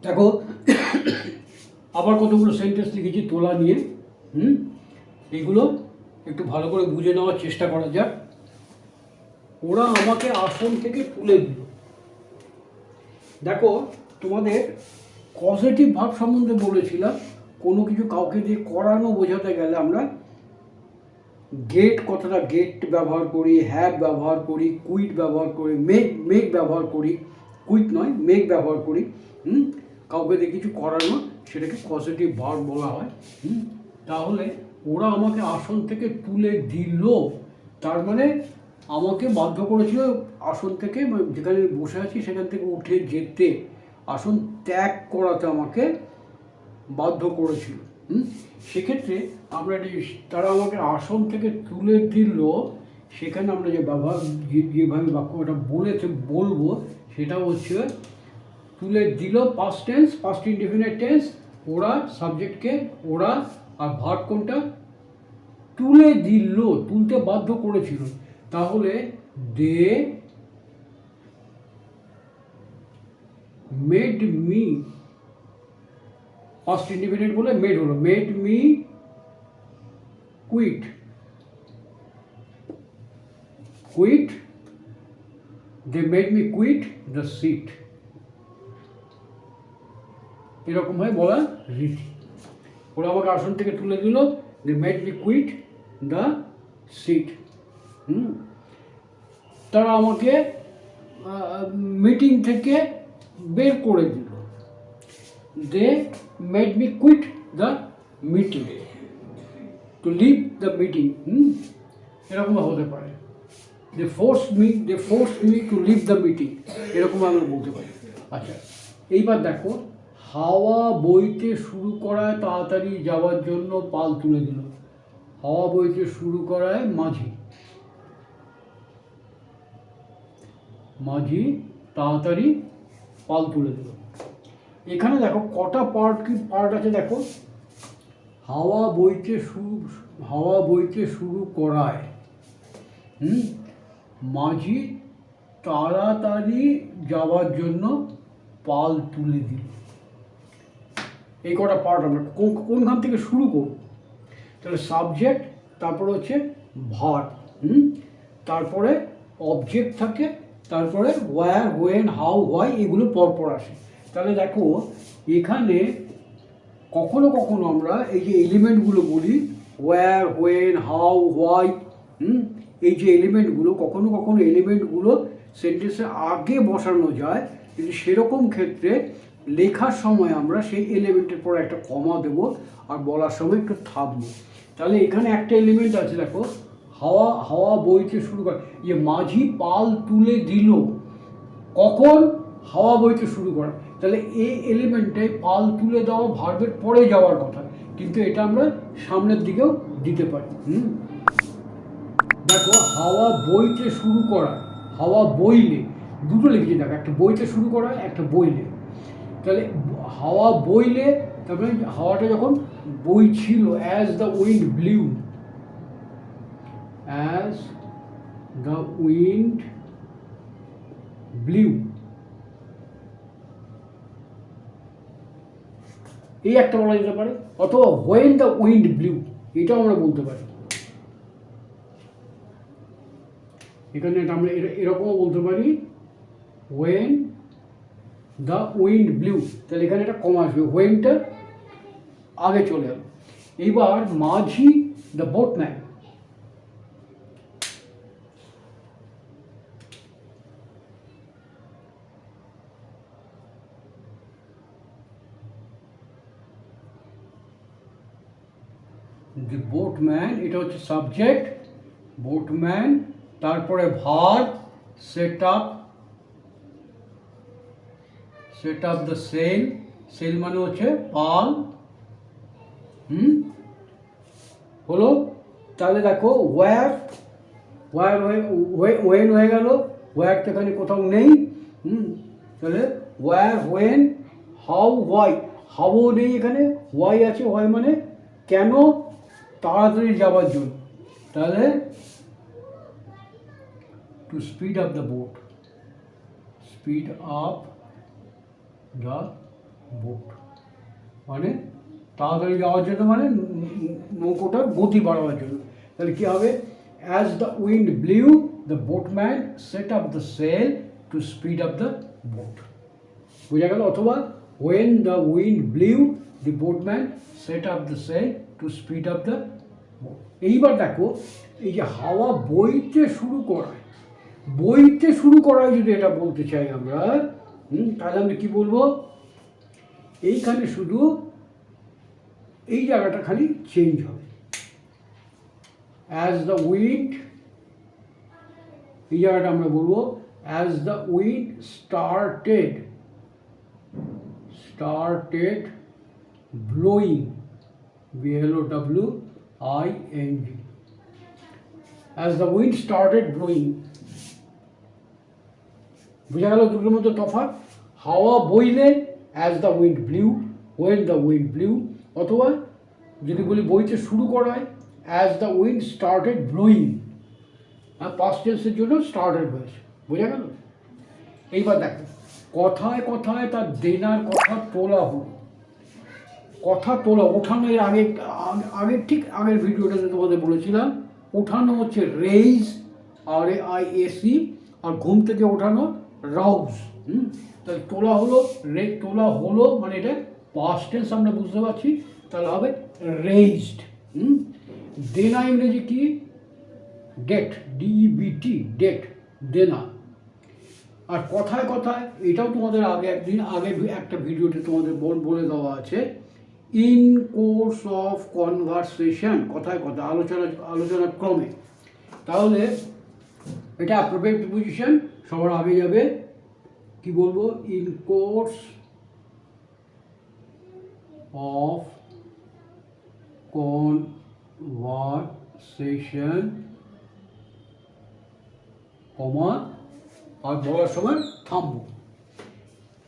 দেখো আবার কতগুলো সেন্টেন্স লিখেছি তোলা নিয়ে। এগুলো একটু ভালো করে বুঝে নেওয়ার চেষ্টা করা যাক। ওরা আমাকে আসন থেকে তুলে দিল। দেখো তোমাদের পজিটিভ ভাব সম্বন্ধে বলেছিলাম, কোনো কিছু কাউকে দিয়ে করানো বোঝাতে গেলে আমরা গেট কথাটা গেট ব্যবহার করি, হ্যাভ ব্যবহার করি, কুইট ব্যবহার করি, মেক ব্যবহার করি, কুইট নয় মেক ব্যবহার করি। কাউকে দিয়ে কিছু করানো সেটাকে পজিটিভ ভার্ব বলা হয়। তাহলে ওরা আমাকে আসন থেকে তুলে দিল, তার মানে আমাকে বাধ্য করেছিল আসন থেকে, যেখানে বসে আছি সেখান থেকে উঠে যেতে, আসন ত্যাগ করাতে আমাকে বাধ্য করেছিল। সেক্ষেত্রে আমরা তারা আমাকে আসন থেকে তুলে দিল, সেখানে আমরা যে ব্যবহার যেভাবে বাক্যটা বলবো সেটা হচ্ছে তুলে দিল past tense, past indefinite tense, ওরা সাবজেক্টকে ওরা, আর ভার্ব কোনটা তুলে দিল, তুলতে বাধ্য করেছিল। তাহলে they made me, past indefinite বলে মেড হলো, made me quit, quit, they made me quit the seat, এরকম হয় বলা রীতি। ওরা আমাকে আসন থেকে তুলে দিল, they made me quit the seat. তারা আমাকে মিটিং থেকে বের করে দিল, they made me quit the meeting, to leave the meeting, এরকম হতে পারে। They force me to leave the meeting, এরকম আমরা বলতে পারি। আচ্ছা, এইবার দেখো হাওয়া বইতে শুরু করায় তাড়াতাড়ি যাওয়ার জন্য পাল তুলে দিল। হাওয়া বইতে শুরু করায় মাঝি তাড়াতাড়ি পাল তুলে দিল। এখানে দেখো কটা পার্ট আছে দেখো। হাওয়া বইতে শুরু করায়, মাঝি তাড়াতাড়ি যাওয়ার জন্য পাল তুলে দিল। এই কটা পার্ট আমরা কোনখান থেকে শুরু করব? তাহলে সাবজেক্ট, তারপরে হচ্ছে ভার্ব, তারপরে অবজেক্ট থাকে, তারপরে ওয়্যার, হোয়েন, হাউ, হোয়াই, এগুলো পরপর আসে। তাহলে দেখো এখানে কখনো কখনো আমরা এই যে এলিমেন্টগুলো বলি, ওয়্যার, হোয়েন, হাউ, হোয়াই, এই যে এলিমেন্টগুলো, কখনো কখনো এলিমেন্টগুলো সেন্টেন্সের আগে বসানো যায়, কিন্তু সেরকম ক্ষেত্রে লেখার সময় আমরা সেই এলিমেন্টের পর একটা কমা দেব, আর বলার সময় একটু থামবো। তাহলে এখানে একটা এলিমেন্ট আছে দেখো, হাওয়া বইতে শুরু করে, যে মাঝি পাল তুলে দিল, কখন? হাওয়া বইতে শুরু করা। তাহলে এই এলিমেন্টে পাল তুলে দেওয়া ভার্বের পরে যাওয়ার কথা, কিন্তু এটা আমরা সামনের দিকেও দিতে পারি। দেখো হাওয়া বইতে শুরু করা, হাওয়া বইলে, দুটো লিখেছি দেখো, একটা বইতে শুরু করা, একটা বইলে। তাহলে হাওয়া বইলে, তারপরে হাওয়াটা যখন বইছিল, as the wind blew, as the wind blew, এই একটা বলা যেতে পারে। অথবা হোয়েন দ্য উইন্ড ব্লিউ, এটাও আমরা বলতে পারি। এখানে আমরা এরকমও বলতে পারি, হোয়েন দ্য উইন্ড ব্লিউ, তাহলে এখানে একটা কমা আসবে, হোয়েনটা আগে চলে গেল। এইবার মাঝি দ্য বোটম্যান, দি বোটম্যান, এটা হচ্ছে সাবজেক্ট, বোটম্যান, তারপরে verb set up the sail, sail মানে হচ্ছে পাল, হলো। তাহলে দেখো ওয়্যার হয়ে গেল, ওয়্যার তো এখানে কোথাও নেই। তাহলে ওয়্যার, হোয়েন, হাউ, হোয়াই, হাউও নেই এখানে, হোয়াই আছে, হোয়াই মানে কেন, তাড়াতাড়ি যাওয়ার জন্য। তাহলে to speed up the boat, speed up the boat মানে তাড়াতাড়ি যাওয়ার জন্য, মানে নৌকোটার গতি বাড়াবার জন্য। তাহলে কী হবে? As the wind blew the boatman set up the sail to speed up the boat. বোঝা গেল? অথবা when the wind blew the boatman set up the sail to speed up the boat. এইবার দেখো, এই যে হাওয়া বইতে শুরু করায়, বইতে শুরু করায় যদি এটা বলতে চাই আমরা, তাহলে আমরা কী বলবো? এইখানে শুধু এই জায়গাটা খালি চেঞ্জ হবে। অ্যাজ দ্য উইন্ড, এই জায়গাটা আমরা বলবো as the wind started blowing, blowing, as the wind started blowing। বোঝা গেল দুটোর মধ্যে তফাৎ? হাওয়া বইলে as the wind blew, when the wind blew, অথবা যদি বলি বইতে শুরু করায় as the wind started blowing, past টেন্সের জন্য স্টার্টেড হয়েছে। বোঝা গেল? এইবার দেখো, কথায় কথায় তার দেনার কথা তোলা হলো। কথা তোলা, ওঠানো, এর আগের ঠিক আগের ভিডিওটাতে তোমাদের বলেছিলাম, ওঠানো হচ্ছে রেইজ, RAISE, আর ঘুম থেকে ওঠানো রাউজ। তাহলে তোলা হলো, তোলা হলো মানে এটা পাস্ট টেন্স আমরা বুঝতে পারছি, তাহলে হবে রেইজড। দেনা ইংরেজি কি? ডেট, DEBT, ডেট, দেনা। আর কথায় কথায়, এটাও তোমাদের আগে একটা ভিডিওতে তোমাদের বলে দেওয়া আছে, ইন কোর্স অফ কনভারসেশন, কথায় কথা, আলোচনার ক্রমে। তাহলে এটা অ্যাপ্রোপ্রিয়েট প্রিপোজিশন, সবার আগে যাবে। কি বলবো? ইন কোর্স অফ কনভারসেশন, কমা, আর বলার সময় থামবো।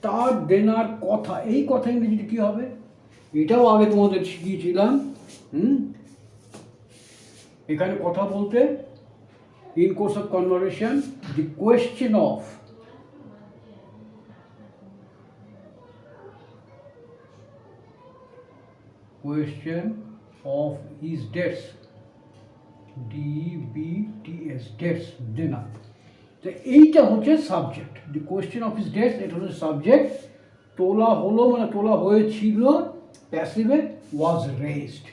তার দেনার কথা, এই কথা ইংরেজিতে কী হবে? এটাও আগে তোমাদের শিখিয়েছিলাম। এখানে কথা বলতে, in course of conversation, the question of his dates, DEBTS, dates, দেনা। তো এইটা হচ্ছে subject, the question of his dates, এটা হচ্ছে সাবজেক্ট। তোলা হলো মানে তোলা হয়েছিল, প্যাসিভে ওয়াজ রেজড।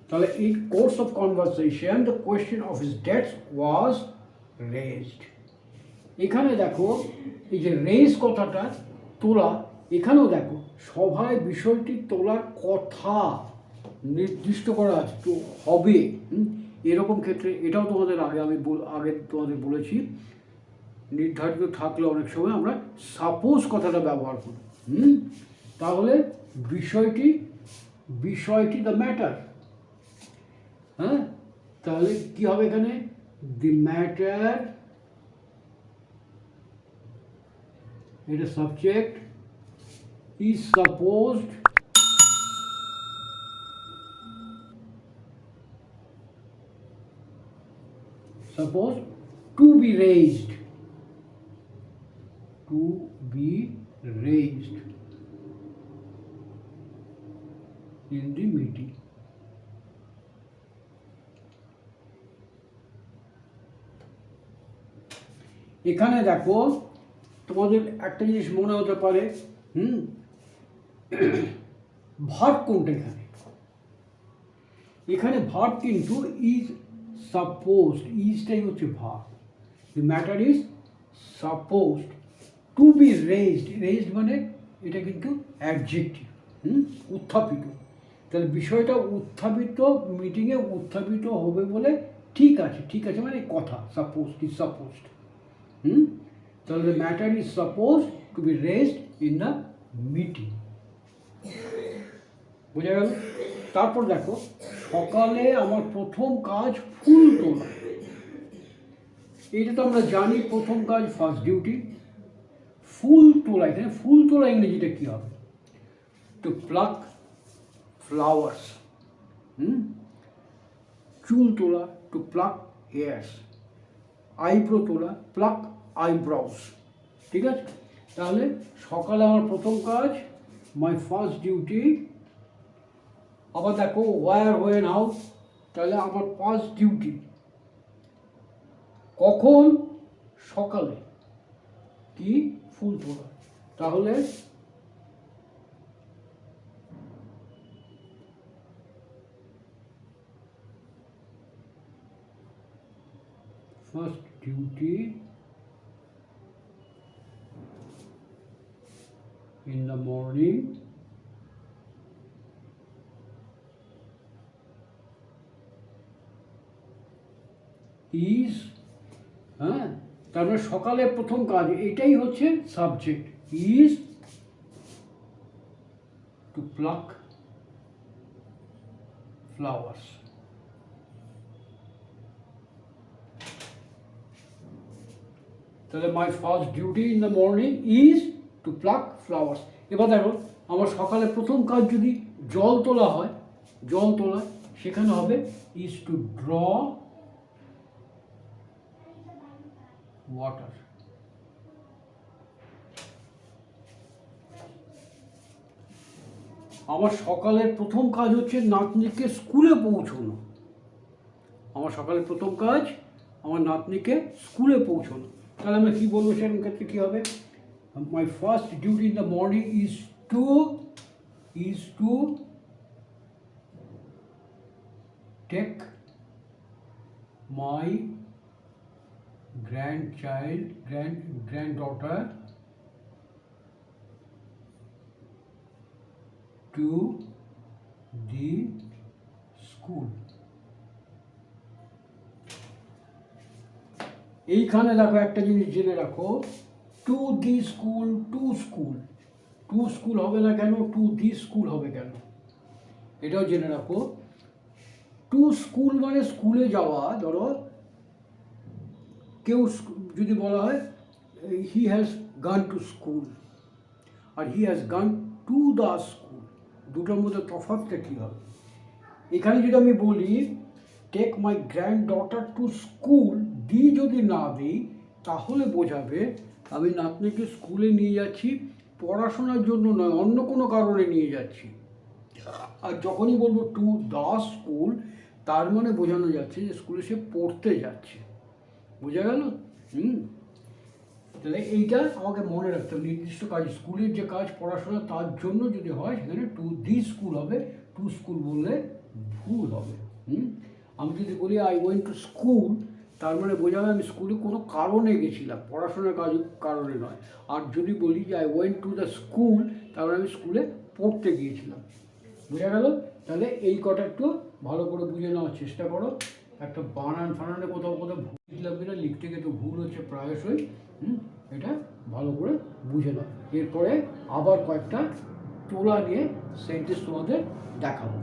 তাহলে in course of conversation the question of his dates was raised. এখানে দেখো, এই যে রেজ কথাটা, তোলা, এখানেও দেখো সভায় বিষয়টি তোলার কথা নির্দিষ্ট করা আছে, তো হবে। এরকম ক্ষেত্রে এটাও তোমাদের আগে তোমাদের বলেছি, নির্ধারিত থাকলে অনেক সময় আমরা সাপোজ কথাটা ব্যবহার করি। তাহলে বিষয়টি দ্য ম্যাটার। তাহলে কি হবে এখানে? দি ম্যাটার, এটা subject, is supposed to be raised in the meeting। এখানে দেখো, তোমাদের একটা জিনিস মনে হতে পারে, ভার্ব কোনটা? এখানে ভার্ব কিন্তু ইজ সাপোজড, ইজটাই হচ্ছে verb. The matter is supposed to B raised মানে এটা কিন্তু অ্যাডজেক্টিভ, উত্থাপিত। তাহলে বিষয়টা উত্থাপিত, মিটিংয়ে উত্থাপিত হবে বলে ঠিক আছে মানে কথা, সাপোজড। তাহলে matter is supposed to B raised in the meeting. বোঝা গেল? তারপর দেখো, সকালে আমার প্রথম কাজ ফুল তোলা। এটা তো আমরা জানি, প্রথম কাজ ফার্স্ট ডিউটি। ফুল তোলা, এখানে ফুল তোলা ইংরেজিটা কী হবে? To pluck flowers. চুল তোলা, টু প্লাক হেয়ার্স। আইব্রো তোলা, প্লাক আইব্রোস। ঠিক আছে, তাহলে সকালে আমার প্রথম কাজ, মাই ফার্স্ট ডিউটি। আবার দেখো ওয়ার, হোয়েন, হাউ, তাহলে আমার ফার্স্ট ডিউটি কখন? সকালে। কি? ফুল তোলা। তাহলে first duty in the morning is, হ্যাঁ, তারপরে সকালে প্রথম কাজ, এটাই হচ্ছে subject, is to pluck flowers. তাহলে my first duty in the morning is to pluck flowers. এবার দেখো আমার সকালে প্রথম কাজ যদি জল তোলা হয়, জল তোলা, সেখানে হবে ইজ টু ড্র ওয়াটার। আমার সকালের প্রথম কাজ হচ্ছে নাতনিকে স্কুলে পৌঁছানো। আমার সকালের প্রথম কাজ আমার নাতনিকে স্কুলে পৌঁছানো। তাহলে আমরা কী বলবো সেরকম ক্ষেত্রে কী হবে? My first duty in the morning is to take my granddaughter to the school. এইখানে দেখো একটা জিনিস জেনে রাখো, to the school, to school হবে না কেন? টু দি স্কুল হবে কেন? এটাও জেনে রাখো। টু স্কুল মানে স্কুলে যাওয়া। ধরো কেউ যদি বলা হয় he has gone to school আর he has gone to the school, দুটোর মধ্যে তফাৎটা কী হবে? এখানে যদি আমি বলি take my granddaughter to school, the যদি না দিই তাহলে বোঝাবে আমি নাতনিকে স্কুলে নিয়ে যাচ্ছি পড়াশোনার জন্য নয়, অন্য কোনো কারণে নিয়ে যাচ্ছি। আর যখনই বলবো টু দ্য স্কুল, তার মানে বোঝানো যাচ্ছে যে স্কুলে সে পড়তে যাচ্ছে। বোঝা গেল? তাহলে এইটা আমাকে মনে রাখতে হবে। নির্দিষ্ট কাজ, স্কুলের যে কাজ পড়াশোনা তার জন্য যদি হয় সেখানে টু দি স্কুল হবে, টু স্কুল বললে ভুল হবে। আমি যদি বলি আই ওয়েন্ট টু স্কুল, তার মানে বোঝাবে আমি স্কুলে কোনো কারণে গেছিলাম, পড়াশোনার কারণে নয়। আর যদি বলি যে I went to the school, তারপরে আমি স্কুলে পড়তে গিয়েছিলাম। বোঝা গেল? তাহলে এই কটা একটু ভালো করে বুঝে নেওয়ার চেষ্টা করো। একটা বানান ফানানে কোথাও ভুল দিলাম কিনা, লিখতে গিয়ে তো ভুল হচ্ছে প্রায়শই। এটা ভালো করে বুঝে নাও। এরপরে আবার কয়েকটা তোলা নিয়ে সেন্টেন্স তোমাদের দেখাবো।